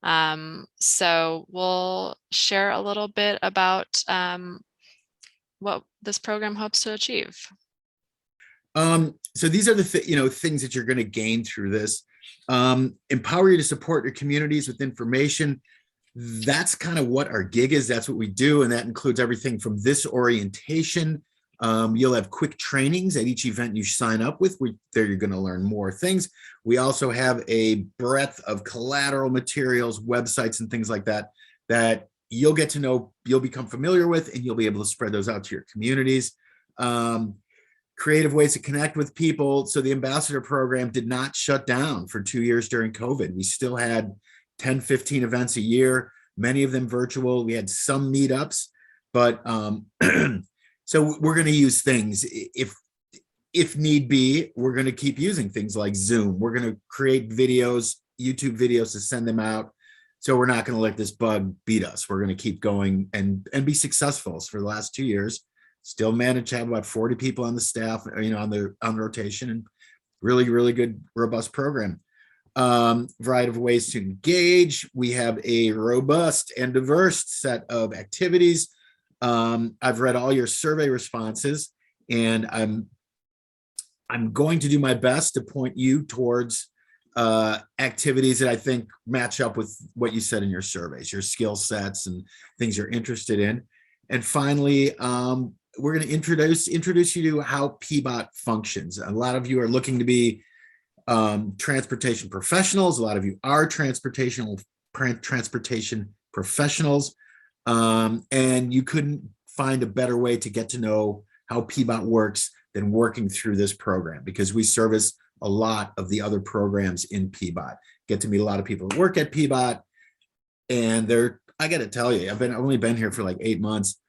So we'll share a little bit about what this program hopes to achieve. So these are the things that you're going to gain through this. Empower you to support your communities with information. That's kind of what our gig is. That's what we do. And that includes everything from this orientation. You'll have quick trainings at each event you sign up with. There you're going to learn more things. We also have a breadth of collateral materials, websites, and things like that, that you'll get to know, you'll become familiar with, and you'll be able to spread those out to your communities. Creative ways to connect with people. So the ambassador program did not shut down for 2 years during COVID. We still had 10, 15 events a year, many of them virtual. We had some meetups, but so we're going to use things. If need be, we're going to keep using things like Zoom. We're going to create videos, YouTube videos, to send them out. So we're not going to let this bug beat us. We're going to keep going and be successful. So for the last 2 years, still managed to have about 40 people on the staff, on rotation, and really good, robust program. Variety of ways to engage. We have a robust and diverse set of activities. I've read all your survey responses, and I'm going to do my best to point you towards activities that I think match up with what you said in your surveys, your skill sets and things you're interested in. And finally, we're going to introduce you to how PBOT functions. A lot of you are looking to be transportation professionals. A lot of you are transportation professionals, and you couldn't find a better way to get to know how PBOT works than working through this program, because we service a lot of the other programs in PBOT. Get to meet a lot of people who work at PBOT, and I got to tell you, I've only been here for like 8 months.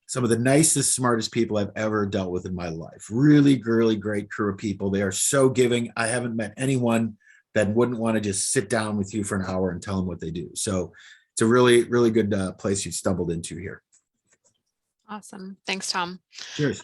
Some of the nicest, smartest people I've ever dealt with in my life. Really great crew of people. They are so giving. I haven't met anyone that wouldn't want to just sit down with you for an hour and tell them what they do. So it's a really good place you've stumbled into here. Awesome. Thanks, Tom. Cheers.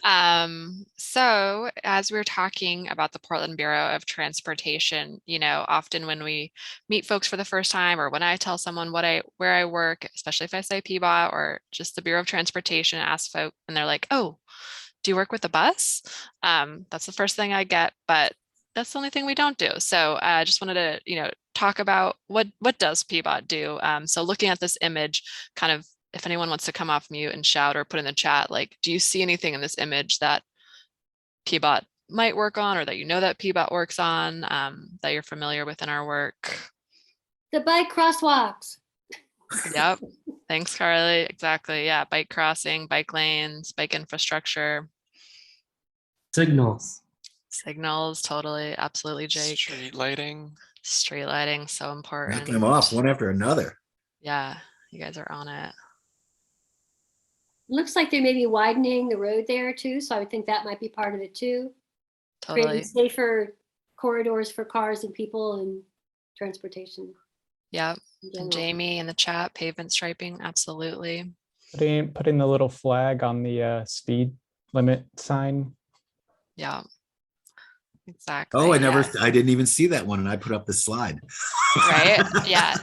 So as we're talking about the Portland Bureau of Transportation, often when we meet folks for the first time, or when I tell someone where I work, especially if I say PBOT or just the Bureau of Transportation, ask folk, and they're like, "Oh, do you work with the bus?" That's the first thing I get, but that's the only thing we don't do. So I just wanted to, talk about what does PBOT do. So looking at this image, kind of, if anyone wants to come off mute and shout or put in the chat, like, do you see anything in this image that PBOT might work on, or that that PBOT works on, that you're familiar with in our work? The bike crosswalks. Yep. Thanks, Carly. Exactly. Yeah. Bike crossing, bike lanes, bike infrastructure. Signals. Totally. Absolutely, Jake. Street lighting, so important. Knocking them off one after another. Yeah, you guys are on it. Looks like they may be widening the road there too, so I would think that might be part of it too. Totally. Creating safer corridors for cars and people and transportation. Yeah. And Jamie in the chat, pavement striping, absolutely. Putting the little flag on the speed limit sign. Yeah. Exactly. Oh, I didn't even see that one, and I put up the slide. Right. Yeah.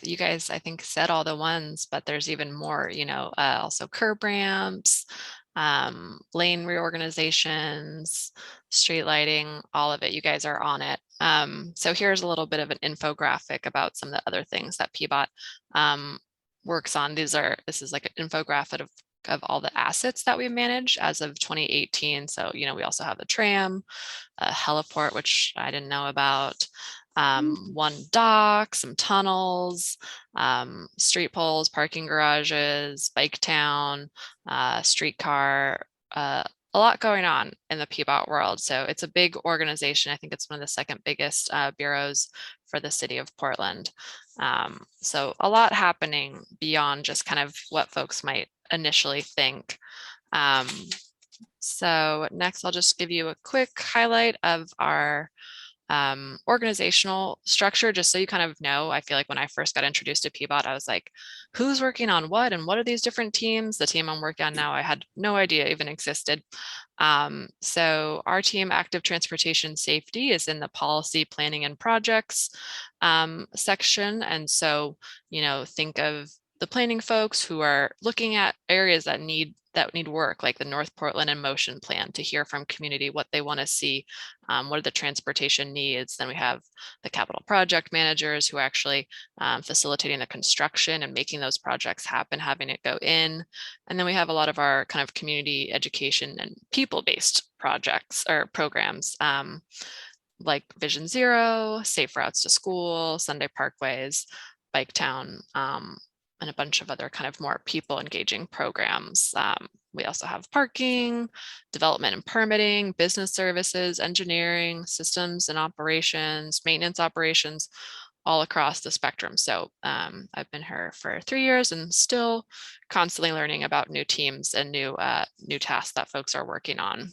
You guys, I think, said all the ones, but there's even more, also curb ramps, lane reorganizations, street lighting, all of it. You guys are on it. So here's a little bit of an infographic about some of the other things that PBOT works on. This is like an infographic of all the assets that we manage as of 2018. So, we also have the tram, a heliport, which I didn't know about, one dock, some tunnels, street poles, parking garages, BIKETOWN, streetcar, a lot going on in the PBOT world. So it's a big organization. I think it's one of the second biggest bureaus for the city of Portland. So a lot happening beyond just kind of what folks might initially think. So next, I'll just give you a quick highlight of our organizational structure, just so you kind of know. I feel like when I first got introduced to PBOT, I was like, who's working on what and what are these different teams? The team I'm working on now, I had no idea even existed. So our team, Active Transportation Safety, is in the policy planning and projects section. And so, think of the planning folks who are looking at areas that need work, like the North Portland in Motion plan, to hear from community what they want to see, what are the transportation needs. Then we have the capital project managers who are actually facilitating the construction and making those projects happen, having it go in. And then we have a lot of our kind of community education and people-based projects or programs, like Vision Zero, Safe Routes to School, Sunday Parkways, BIKETOWN, and a bunch of other kind of more people engaging programs. We also have parking, development and permitting, business services, engineering, systems and operations, maintenance operations, all across the spectrum. So I've been here for 3 years and still constantly learning about new teams and new tasks that folks are working on.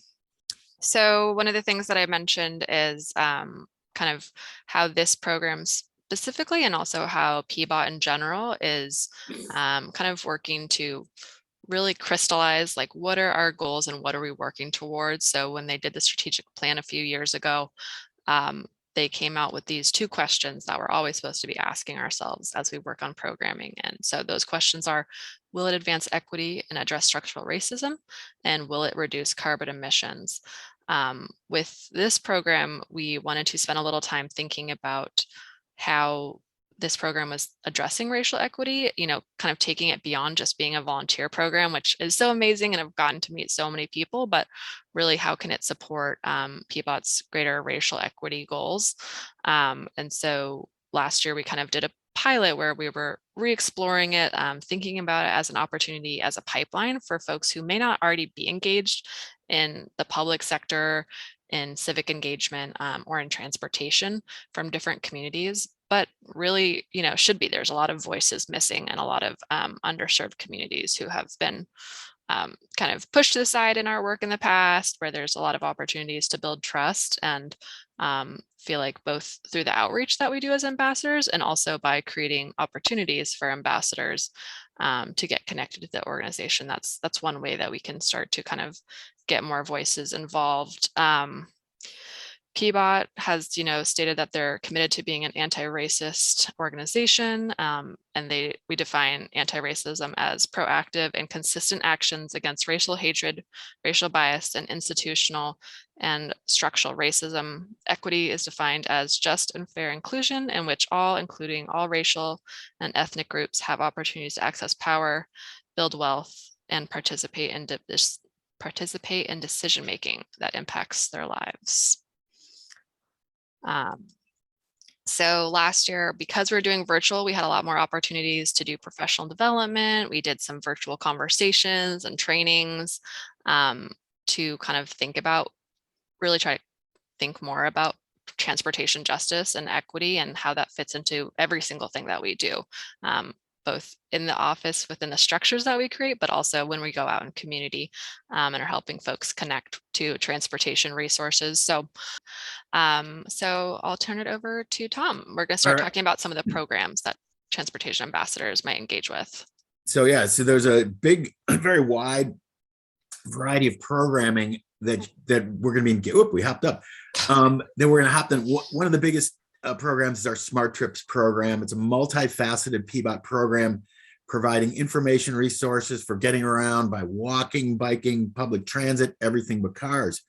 So one of the things that I mentioned is kind of how this program specifically, and also how PBOT in general is kind of working to really crystallize, like, what are our goals and what are we working towards. So when they did the strategic plan a few years ago, they came out with these 2 questions that we're always supposed to be asking ourselves as we work on programming. And so those questions are, will it advance equity and address structural racism? And will it reduce carbon emissions? With this program, we wanted to spend a little time thinking about how this program was addressing racial equity, kind of taking it beyond just being a volunteer program, which is so amazing. And I've gotten to meet so many people, but really, how can it support PBOT's greater racial equity goals? And so last year we kind of did a pilot where we were re-exploring it, thinking about it as an opportunity, as a pipeline for folks who may not already be engaged in the public sector, in civic engagement, or in transportation from different communities, but really, should be. There's a lot of voices missing and a lot of underserved communities who have been kind of pushed to the side in our work in the past, where there's a lot of opportunities to build trust, and feel like both through the outreach that we do as ambassadors and also by creating opportunities for ambassadors to get connected to the organization. That's one way that we can start to kind of get more voices involved. PBOT has, stated that they're committed to being an anti-racist organization, and we define anti-racism as proactive and consistent actions against racial hatred, racial bias, and institutional and structural racism. Equity is defined as just and fair inclusion in which all, including all racial and ethnic groups, have opportunities to access power, build wealth, and participate in decision-making that impacts their lives. So last year, because we're doing virtual, we had a lot more opportunities to do professional development. We did some virtual conversations and trainings to kind of really try to think more about transportation justice and equity and how that fits into every single thing that we do, both in the office within the structures that we create, but also when we go out in community and are helping folks connect to transportation resources. So I'll turn it over to Tom. We're going to start talking about some of the programs that transportation ambassadors might engage with. So there's a big, very wide variety of programming that we're going to be, we hopped up. Then we're going to hop in. One of the biggest programs is our Smart Trips program. It's a multifaceted PBOT program providing information resources for getting around by walking, biking, public transit, everything but cars.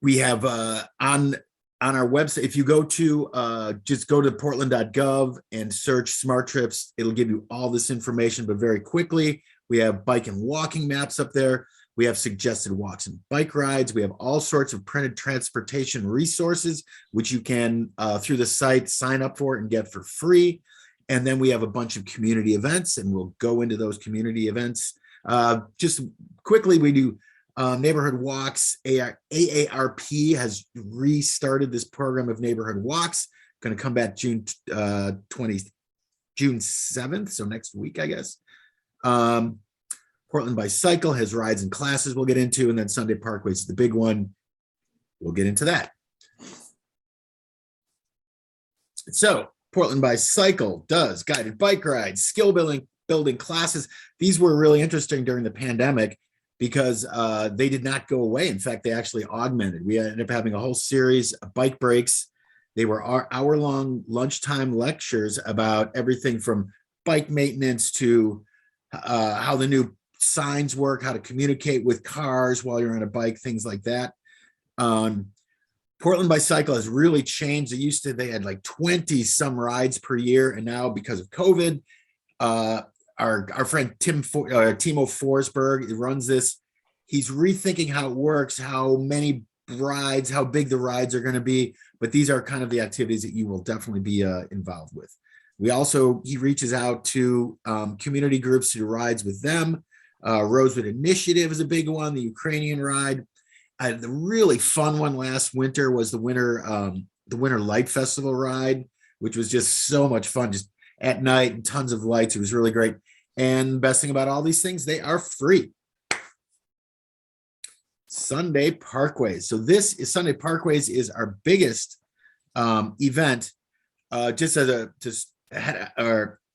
We have on our website, if you go to just go to portland.gov and search Smart Trips, it'll give you all this information, but very quickly. We have bike and walking maps up there. We have suggested walks and bike rides. We have all sorts of printed transportation resources, which you can, through the site, sign up for and get for free. And then we have a bunch of community events, and we'll go into those community events. Just quickly, we do neighborhood walks. AARP has restarted this program of neighborhood walks. Going to come back June 7th, so next week, I guess. Portland Bicycle has rides and classes we'll get into, and then Sunday Parkways is the big one. we'll get into that. So Portland Bicycle does guided bike rides, skill building classes. These were really interesting during the pandemic because they did not go away. In fact, they actually augmented. We ended up having a whole series of bike breaks. They were hour-long lunchtime lectures about everything from bike maintenance to how the new signs work, how to communicate with cars while you're on a bike, things like that. Portland Bicycle has really changed. They had like 20 some rides per year, and now because of COVID, our friend Timo Forsberg runs this. He's rethinking how it works, how many rides, how big the rides are going to be, but these are kind of the activities that you will definitely be involved with. He reaches out to community groups to do rides with them. Rosewood Initiative is a big one, the Ukrainian ride. The really fun one last winter was the Winter Light Festival ride, which was just so much fun, just at night and tons of lights. It was really great. And the best thing about all these things, they are free. Sunday Parkways. So Sunday Parkways is our biggest event. Just to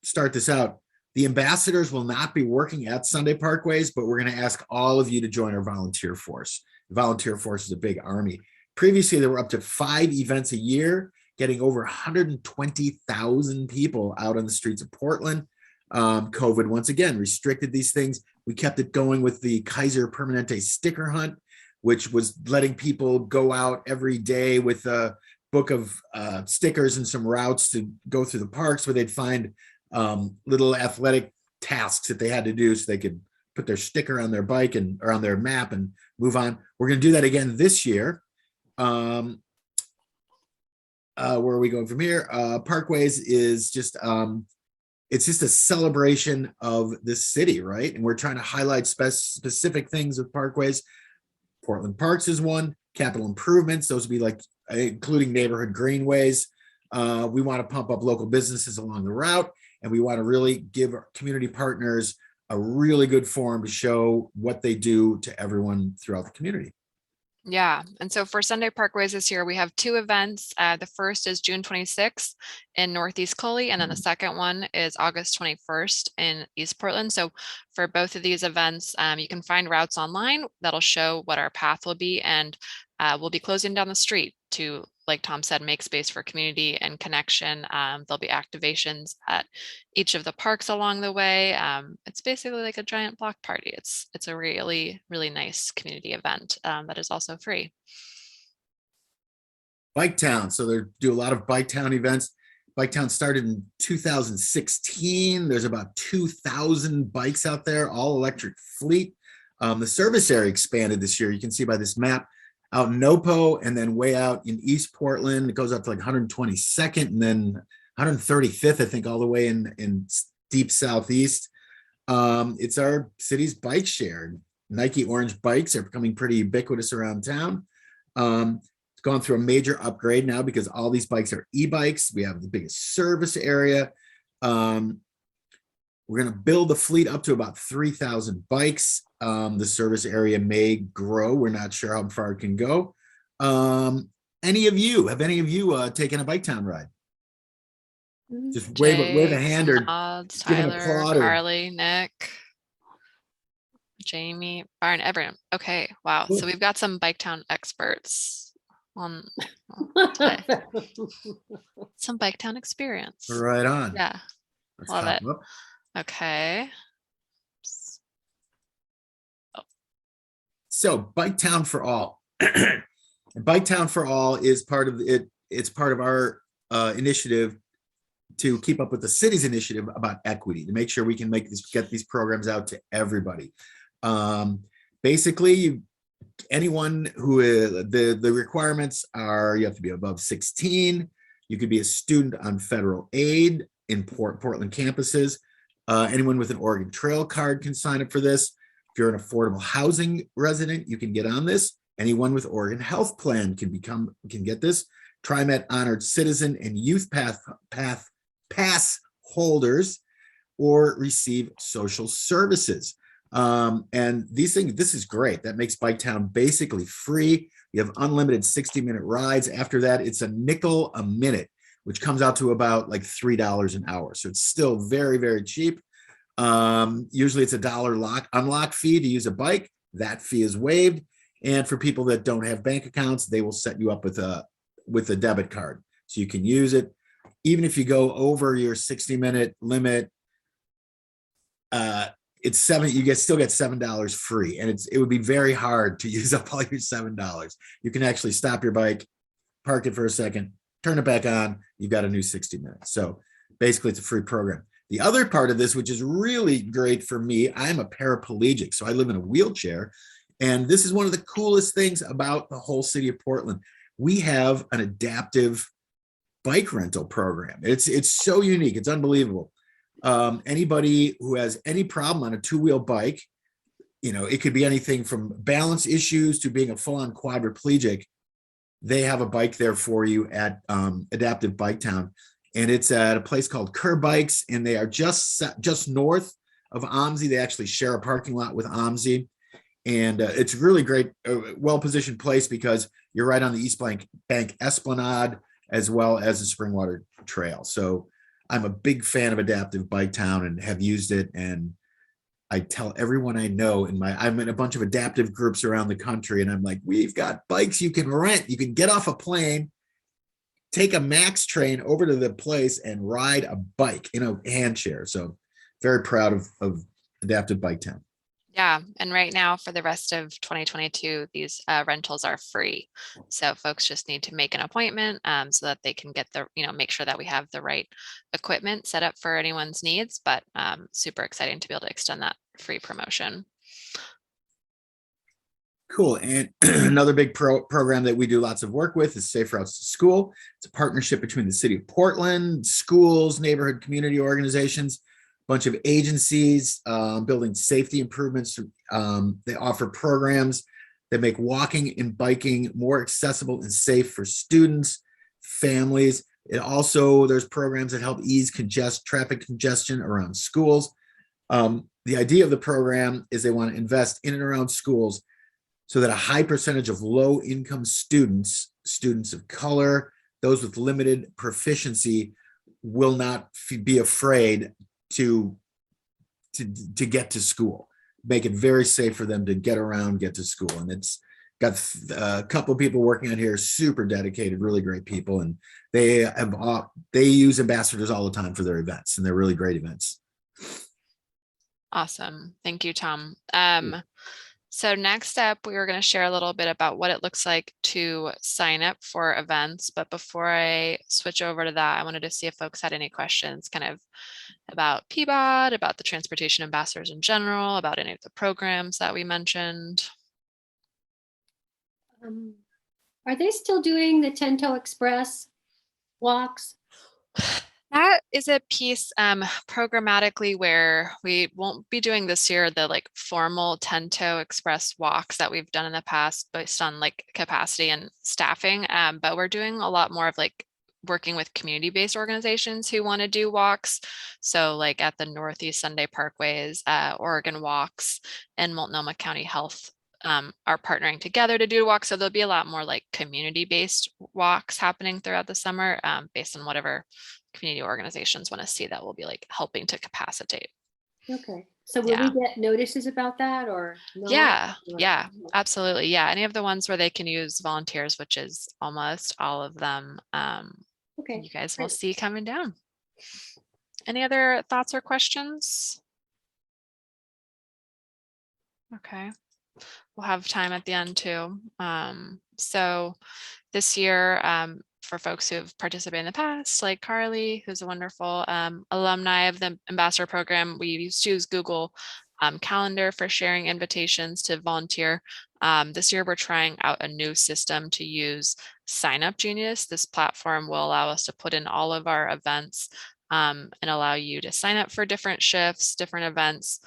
start this out, the ambassadors will not be working at Sunday Parkways, but we're going to ask all of you to join our volunteer force. The volunteer force is a big army. Previously, there were up to 5 events a year, getting over 120,000 people out on the streets of Portland. COVID, once again, restricted these things. We kept it going with the Kaiser Permanente sticker hunt, which was letting people go out every day with a book of stickers and some routes to go through the parks where they'd find little athletic tasks that they had to do so they could put their sticker on their bike or on their map and move on. We're going to do that again this year. Where are we going from here? Parkways is just it's just a celebration of the city, right? And we're trying to highlight specific things with Parkways. Portland Parks is one. Capital improvements, those would be like including neighborhood greenways. We want to pump up local businesses along the route, and we want to really give our community partners a really good forum to show what they do to everyone throughout the community. Yeah, and so for Sunday Parkways this year, we have 2 events. The first is June 26th in Northeast Coley, and then the second one is August 21st in East Portland. So for both of these events, you can find routes online that'll show what our path will be, and we'll be closing down the street to, like Tom said, make space for community and connection. There'll be activations at each of the parks along the way. It's basically like a giant block party. It's a really, really nice community event that is also free. BIKETOWN. So they do a lot of BIKETOWN events. BIKETOWN started in 2016. There's about 2,000 bikes out there, all electric fleet. The service area expanded this year. You can see by this map. Out in Nopo and then way out in East Portland, it goes up to like 122nd and then 135th, I think, all the way in deep southeast. It's our city's bike share. Nike orange bikes are becoming pretty ubiquitous around town. It's gone through a major upgrade now because all these bikes are e-bikes. We have the biggest service area. We're going to build the fleet up to about 3,000 bikes. The service area may grow. We're not sure how far it can go. Have any of you taken a BIKETOWN ride? Just wave a hand or nods, give an Tyler, applaud or- Carly, Nick, Jamie, Byron, everyone. Okay, wow. Cool. So we've got some BIKETOWN experts on some BIKETOWN experience. Right on. Yeah, Let's love pop it. up. Okay. So BIKETOWN for All. BIKETOWN for All is part of it. It's part of our initiative to keep up with the city's initiative about equity, to make sure we can get these programs out to everybody. Basically, anyone who the requirements are, you have to be above 16. You could be a student on federal aid in Portland campuses. Anyone with an Oregon Trail card can sign up for this. If you're an affordable housing resident, you can get on this. Anyone with Oregon Health Plan can get this. TriMet honored citizen and youth pass holders or receive social services. And these things, this is great. That makes BIKETOWN basically free. You have unlimited 60-minute rides. After that, it's a nickel a minute, which comes out to about like $3 an hour. So it's still very, very cheap. Usually it's $1 unlock fee to use a bike. That fee is waived. And for people that don't have bank accounts, they will set you up with a debit card so you can use it. Even if you go over your 60-minute limit, it's still get $7 free, and it would be very hard to use up all your $7. You can actually stop your bike, park it for a second, turn it back on, you've got a new 60 minutes. So basically it's a free program. The other part of this, which is really great for me, I'm a paraplegic, so I live in a wheelchair, and this is one of the coolest things about the whole city of Portland. We have an adaptive bike rental program. It's so unique, it's unbelievable. Anybody who has any problem on a two-wheel bike, it could be anything from balance issues to being a full-on quadriplegic. They have a bike there for you at Adaptive BIKETOwn, and it's at a place called Kerr Bikes, and they are just north of OMSI. They actually share a parking lot with OMSI, and it's a really great, well-positioned place because you're right on the East Bank Esplanade as well as the Springwater Trail. So I'm a big fan of Adaptive BIKETOwn and have used it. And I tell everyone I know I'm in a bunch of adaptive groups around the country. And I'm like, we've got bikes you can rent. You can get off a plane, take a MAX train over to the place and ride a bike in a hand chair. So very proud of Adaptive BIKETOwn. Yeah, and right now for the rest of 2022, these rentals are free. So folks just need to make an appointment so that they can get make sure that we have the right equipment set up for anyone's needs, but super exciting to be able to extend that free promotion. Cool. And another big program that we do lots of work with is Safe Routes to School. It's a partnership between the city of Portland, schools, neighborhood community organizations, bunch of agencies building safety improvements. They offer programs that make walking and biking more accessible and safe for students, families. There's programs that help ease traffic congestion around schools. The idea of the program is they want to invest in and around schools so that a high percentage of low-income students of color, those with limited proficiency, will not be afraid to get to school. Make it very safe for them to get around, get to school. And it's got a couple of people working on here, super dedicated, really great people. And they use ambassadors all the time for their events, and they're really great events. Awesome. Thank you, Tom. So next up, we were going to share a little bit about what it looks like to sign up for events. But before I switch over to that, I wanted to see if folks had any questions kind of about PBOT, about the transportation ambassadors in general, about any of the programs that we mentioned. Are they still doing the Tento Express walks? That is a piece programmatically where we won't be doing this year the formal Tento Express walks that we've done in the past based on capacity and staffing. But we're doing a lot more of working with community-based organizations who want to do walks. So at the Northeast Sunday Parkways, Oregon Walks, and Multnomah County Health are partnering together to do walks. So there'll be a lot more community-based walks happening throughout the summer based on whatever community organizations want to see that will be helping to capacitate. Okay. So will we get notices about that or no? Yeah, absolutely. Yeah. Any of the ones where they can use volunteers, which is almost all of them. Okay. You guys will see coming down. Any other thoughts or questions? Okay. We'll have time at the end too. So this year, for folks who have participated in the past, like Carly, who's a wonderful alumni of the ambassador program, we used to use Google Calendar for sharing invitations to volunteer. This year, we're trying out a new system to use Sign Up Genius. This platform will allow us to put in all of our events and allow you to sign up for different shifts, different events.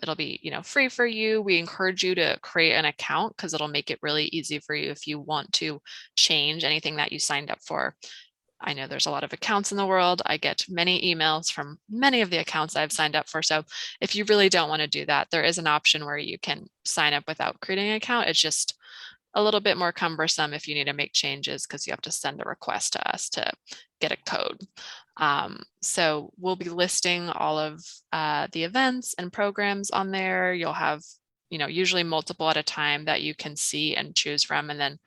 It'll be, free for you. We encourage you to create an account because it'll make it really easy for you if you want to change anything that you signed up for. I know there's a lot of accounts in the world. I get many emails from many of the accounts I've signed up for. So if you really don't want to do that, there is an option where you can sign up without creating an account. It's just a little bit more cumbersome if you need to make changes because you have to send a request to us to get a code. So we'll be listing all of the events and programs on there. You'll have, usually multiple at a time that you can see and choose from. And then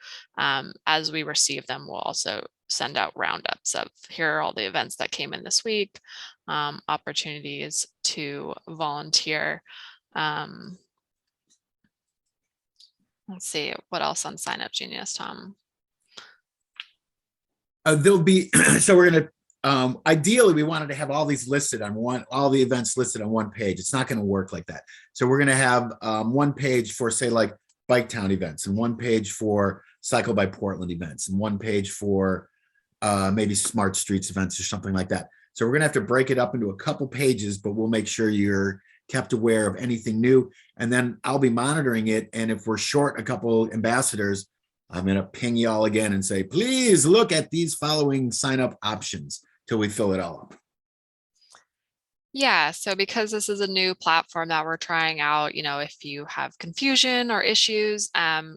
as we receive them, we'll also send out roundups of here are all the events that came in this week, opportunities to volunteer. Let's see, what else on Sign Up Genius, Tom? There'll be, so we're going to, ideally, we wanted to have all these listed on all the events listed on one page. It's not going to work like that. So we're going to have one page for, say, like BIKETOWN events, and one page for Cycle by Portland events, and one page for maybe Smart Streets events or something like that. So we're going to have to break it up into a couple pages, but we'll make sure you're kept aware of anything new. And then I'll be monitoring it. And if we're short a couple ambassadors, I'm going to ping y'all again and say, please look at these following sign up options till we fill it all up. Yeah, so because this is a new platform that we're trying out, if you have confusion or issues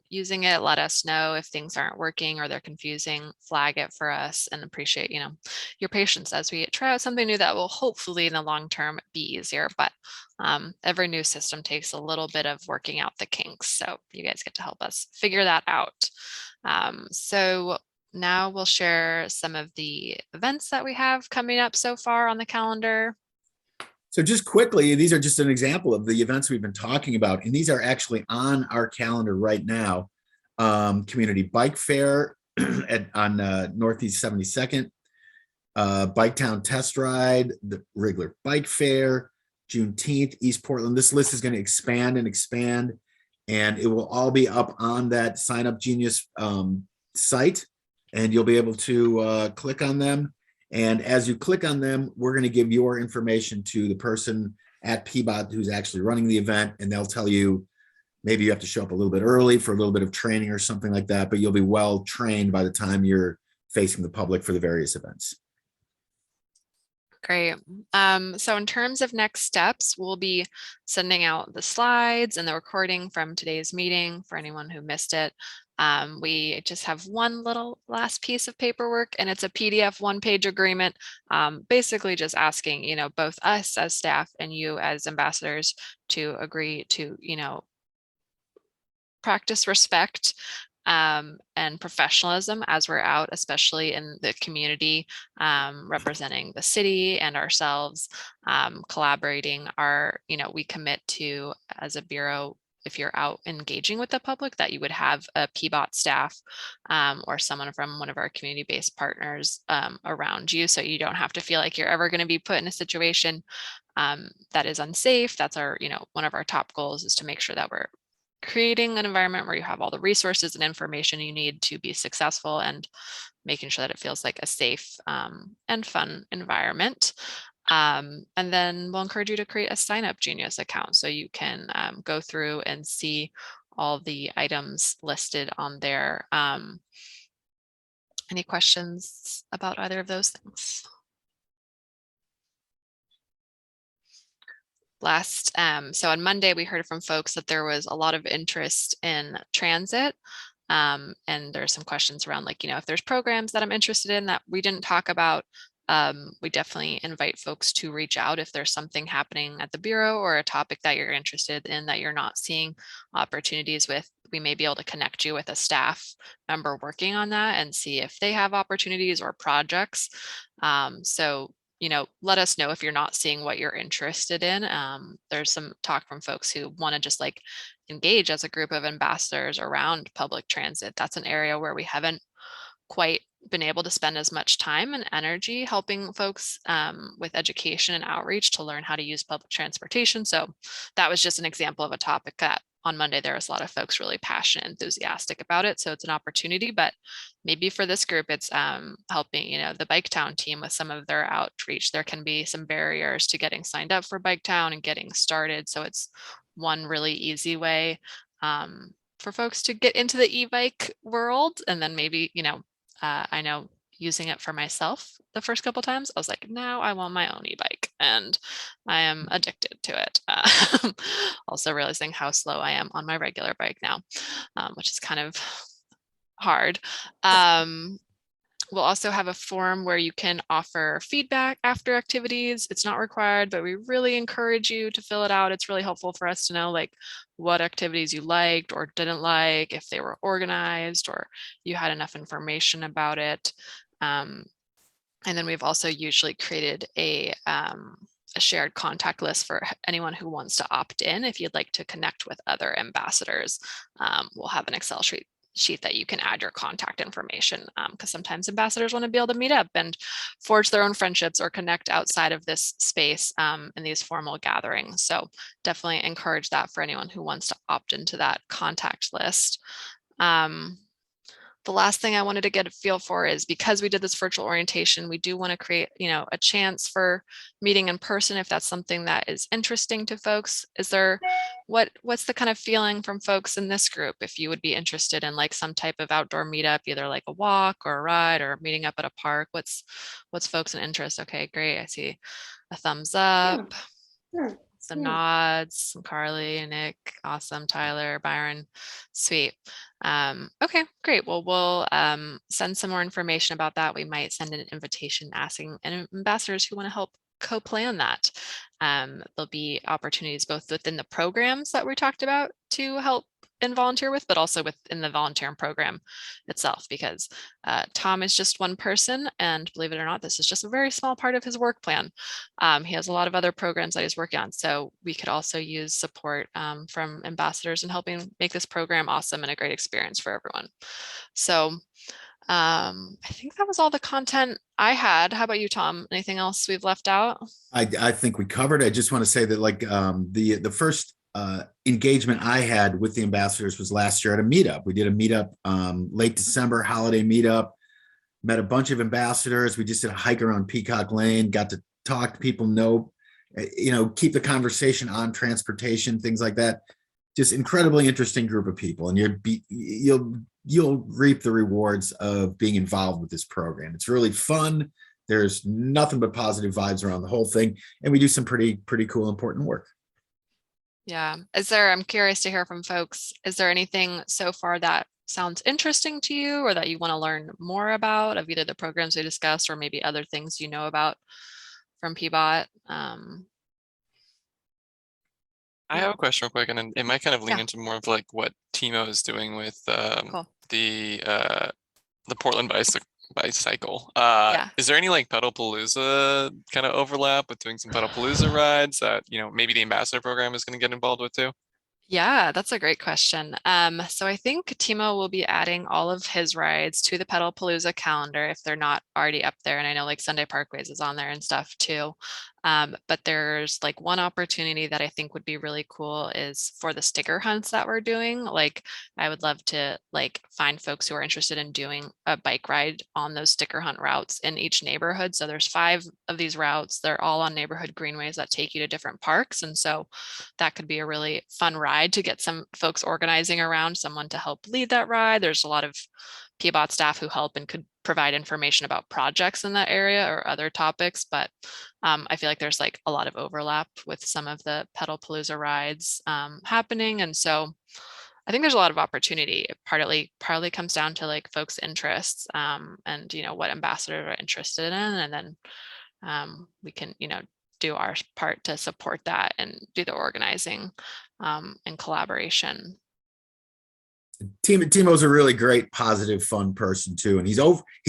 using it, let us know. If things aren't working or they're confusing, flag it for us, and appreciate, your patience as we try out something new that will hopefully in the long term be easier. But every new system takes a little bit of working out the kinks. So you guys get to help us figure that out. So now we'll share some of the events that we have coming up so far on the calendar. So just quickly, these are just an example of the events we've been talking about, and these are actually on our calendar right now. Community Bike Fair on Northeast 72nd, BIKETOWN Test Ride, the regular Bike Fair, Juneteenth, East Portland. This list is going to expand and expand, and it will all be up on that Sign Up Genius site, and you'll be able to click on them. And as you click on them, we're going to give your information to the person at PBOT who's actually running the event, and they'll tell you maybe you have to show up a little bit early for a little bit of training or something like that, but you'll be well trained by the time you're facing the public for the various events. Great. So in terms of next steps, we'll be sending out the slides and the recording from today's meeting for anyone who missed it. We just have one little last piece of paperwork, and it's a PDF one-page agreement, basically just asking, both us as staff and you as ambassadors to agree to, practice respect and professionalism as we're out, especially in the community, representing the city and ourselves, collaborating. We commit to, as a bureau, if you're out engaging with the public, that you would have a PBOT staff or someone from one of our community-based partners around you, so you don't have to feel like you're ever going to be put in a situation that is unsafe. That's our, one of our top goals, is to make sure that we're creating an environment where you have all the resources and information you need to be successful, and making sure that it feels like a safe and fun environment. And then we'll encourage you to create a Sign Up Genius account so you can go through and see all the items listed on there. Any questions about either of those things? So on Monday, we heard from folks that there was a lot of interest in transit. And there's some questions around, like, if there's programs that I'm interested in that we didn't talk about, we definitely invite folks to reach out if there's something happening at the Bureau or a topic that you're interested in that you're not seeing opportunities with. We may be able to connect you with a staff member working on that and see if they have opportunities or projects. So let us know if you're not seeing what you're interested in. There's some talk from folks who want to just like engage as a group of ambassadors around public transit. That's an area where we haven't quite been able to spend as much time and energy helping folks with education and outreach to learn how to use public transportation. So that was just an example of a topic that on Monday, there was a lot of folks really passionate, enthusiastic about it. So it's an opportunity, but maybe for this group, it's helping, the BIKETOWN team with some of their outreach. There can be some barriers to getting signed up for BIKETOWN and getting started. So it's one really easy way for folks to get into the e-bike world. And then maybe, I know using it for myself the first couple times, I was like, now I want my own e-bike, and I am addicted to it. Also realizing how slow I am on my regular bike now, which is kind of hard. We'll also have a form where you can offer feedback after activities. It's not required, but we really encourage you to fill it out. It's really helpful for us to know like what activities you liked or didn't like, if they were organized or you had enough information about it. And then we've also usually created a shared contact list for anyone who wants to opt in. If you'd like to connect with other ambassadors, we'll have an Excel sheet that you can add your contact information, because sometimes ambassadors want to be able to meet up and forge their own friendships or connect outside of this space in these formal gatherings. So definitely encourage that for anyone who wants to opt into that contact list. The last thing I wanted to get a feel for is, because we did this virtual orientation, we do want to create, a chance for meeting in person if that's something that is interesting to folks. Is there, what's the kind of feeling from folks in this group if you would be interested in like some type of outdoor meetup, either like a walk or a ride or meeting up at a park? What's folks in interest? Okay, great. I see a thumbs up. Sure. Some Yeah. nods, some Carly, Nick, awesome, Tyler, Byron, sweet. Okay, great. Well, we'll send some more information about that. We might send an invitation asking ambassadors who want to help co-plan that. There'll be opportunities both within the programs that we talked about to help and volunteer with, but also within the volunteer program itself, because Tom is just one person, and believe it or not, this is just a very small part of his work plan. He has a lot of other programs that he's working on, so we could also use support from ambassadors in helping make this program awesome and a great experience for everyone. So I think that was all the content I had. How about you, Tom? Anything else we've left out? I think we covered. I just want to say that like the first engagement I had with the ambassadors was last year at a meetup. We did a meetup late December, holiday meetup, met a bunch of ambassadors. We just did a hike around Peacock Lane, got to talk to people, keep the conversation on transportation, things like that. Just incredibly interesting group of people, and you'll reap the rewards of being involved with this program. It's really fun. There's nothing but positive vibes around the whole thing, and we do some pretty cool, important work. Yeah. I'm curious to hear from folks. Is there anything so far that sounds interesting to you or that you want to learn more about of either the programs we discussed or maybe other things you know about from PBOT? I have a question real quick, and then it might kind of lean Yeah. into more of like what Timo is doing with Cool. the Portland bicycle. Yeah. Is there any like Pedalpalooza kind of overlap with doing some Pedalpalooza rides that maybe the ambassador program is going to get involved with too? Yeah, that's a great question. So I think Timo will be adding all of his rides to the Pedalpalooza calendar if they're not already up there. And I know like Sunday Parkways is on there and stuff too. But there's like one opportunity that I think would be really cool is for the sticker hunts that we're doing. Like I would love to like find folks who are interested in doing a bike ride on those sticker hunt routes in each neighborhood. So there's 5 of these routes. They're all on neighborhood greenways that take you to different parks. And so that could be a really fun ride to get some folks organizing around, someone to help lead that ride. There's a lot of PBOT staff who help and could provide information about projects in that area or other topics. But I feel like there's like a lot of overlap with some of the Pedalpalooza rides happening. And so I think there's a lot of opportunity. It partly comes down to like folks' interests and, what ambassadors are interested in. And then we can, do our part to support that and do the organizing and collaboration. Timo's a really great, positive, fun person too, and he's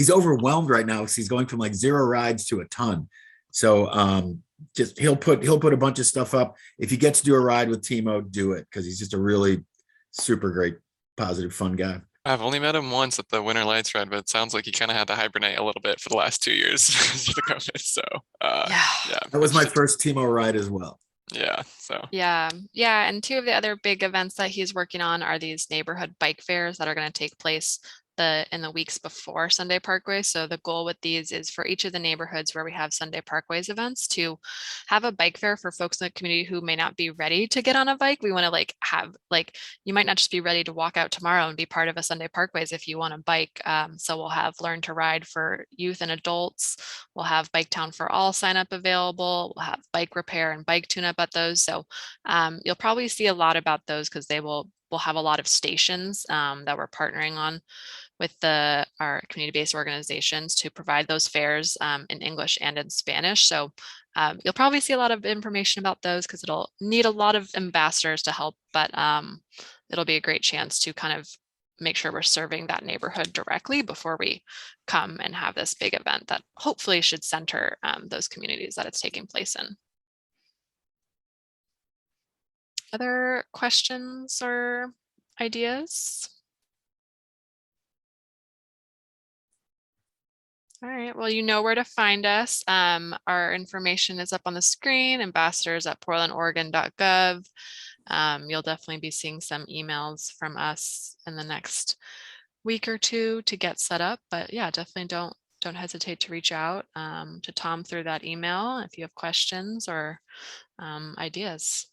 overwhelmed right now because he's going from like 0 rides to a ton. So just he'll put a bunch of stuff up. If you get to do a ride with Timo, do it, because he's just a really super great, positive, fun guy. I've only met him once at the Winter Lights ride, but it sounds like he kind of had to hibernate a little bit for the last 2 years due to COVID. So Yeah. That was my first Timo ride as well. Yeah. So Yeah. And 2 of the other big events that he's working on are these neighborhood bike fairs that are going to take place in the weeks before Sunday Parkways. So the goal with these is for each of the neighborhoods where we have Sunday Parkways events to have a bike fair for folks in the community who may not be ready to get on a bike. We want to like have like, you might not just be ready to walk out tomorrow and be part of a Sunday Parkways if you want a bike. So we'll have Learn to Ride for youth and adults. We'll have BIKETOWN for all sign up available. We'll have bike repair and bike tune up at those. So you'll probably see a lot about those because we'll have a lot of stations that we're partnering on with our community-based organizations to provide those fairs in English and in Spanish. So you'll probably see a lot of information about those because it'll need a lot of ambassadors to help, but it'll be a great chance to kind of make sure we're serving that neighborhood directly before we come and have this big event that hopefully should center those communities that it's taking place in. Other questions or ideas? All right, well, you know where to find us. Our information is up on the screen, ambassadors@portlandoregon.gov. You'll definitely be seeing some emails from us in the next week or two to get set up. But yeah, definitely don't hesitate to reach out to Tom through that email if you have questions or ideas.